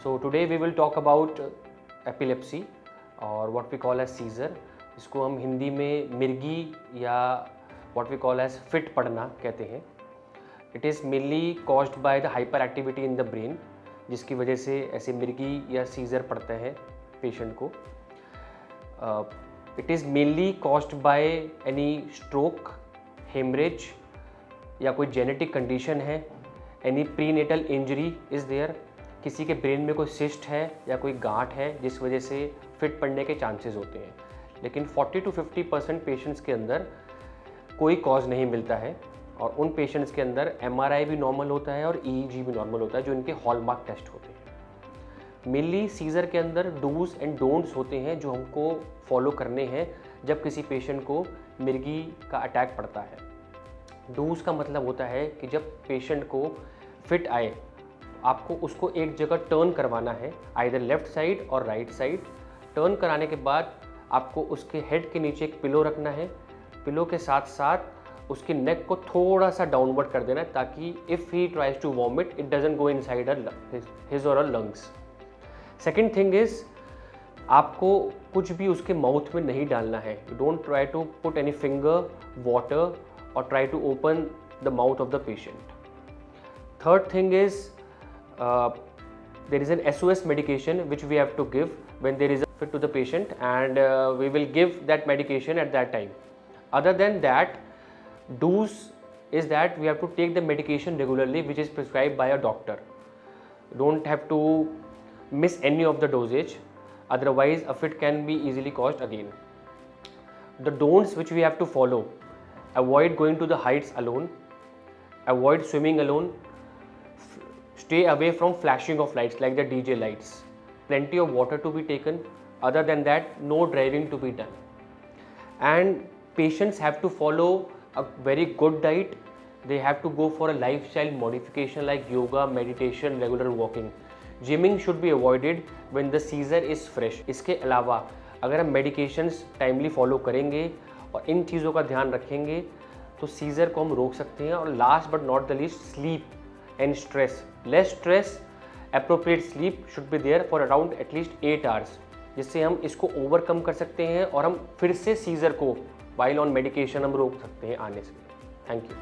So today we will talk about epilepsy or what we call as seizure. इसको हम हिंदी में मिर्गी या what we call as fit पढ़ना कहते हैं. It is mainly caused by the hyperactivity in the brain, जिसकी वजह से ऐसे मिर्गी या सीजर पड़ते हैं पेशेंट को. It is mainly caused by any stroke, hemorrhage या कोई जेनेटिक कंडीशन है, any prenatal injury is there, किसी के ब्रेन में कोई सिस्ट है या कोई गांठ है जिस वजह से फिट पड़ने के चांसेस होते हैं. लेकिन 40 to 50% पेशेंट्स के अंदर कोई कॉज नहीं मिलता है और उन पेशेंट्स के अंदर MRI भी नॉर्मल होता है और EEG भी नॉर्मल होता है, जो इनके हॉलमार्क टेस्ट होते हैं. मेनली सीजर के अंदर डूज एंड डोंट्स होते हैं जो हमको फॉलो करने हैं जब किसी पेशेंट को मिर्गी का अटैक पड़ता है. डूज का मतलब होता है कि जब पेशेंट को फिट आए आपको उसको एक जगह टर्न करवाना है, आइदर लेफ्ट साइड और राइट साइड. टर्न कराने के बाद आपको उसके हेड के नीचे एक पिलो रखना है. पिलो के साथ साथ उसकी नेक को थोड़ा सा डाउनवर्ड कर देना है ताकि if he tries to vomit it doesn't go inside his और लंग्स. सेकेंड थिंग इज आपको कुछ भी उसके माउथ में नहीं डालना है. You don't try to put any finger, water और try to open the mouth of the patient. Third thing is there is an SOS medication which we have to give when there is a fit to the patient, and we will give that medication at that time. Other than that, do's is that we have to take the medication regularly which is prescribed by a doctor. Don't have to miss any of the dosage, otherwise a fit can be easily caused again. The don'ts which we have to follow: avoid going to the heights alone, avoid swimming alone, stay away from flashing of lights like the DJ lights, plenty of water to be taken. Other than that, no driving to be done. And patients have to follow a very good diet. They have to go for a lifestyle modification like yoga, meditation, regular walking. Gymming should be avoided when the seizure is fresh. इसके अलावा अगर हम medications timely follow करेंगे और इन चीज़ों का ध्यान रखेंगे तो सीजर को हम रोक सकते हैं. और last but not the least, sleep and stress. Less stress, appropriate sleep should be there for around at least 8 hours, जिससे हम इसको ओवरकम कर सकते हैं और हम फिर से सीजर को while on medication हम रोक सकते हैं आने से. Thank you.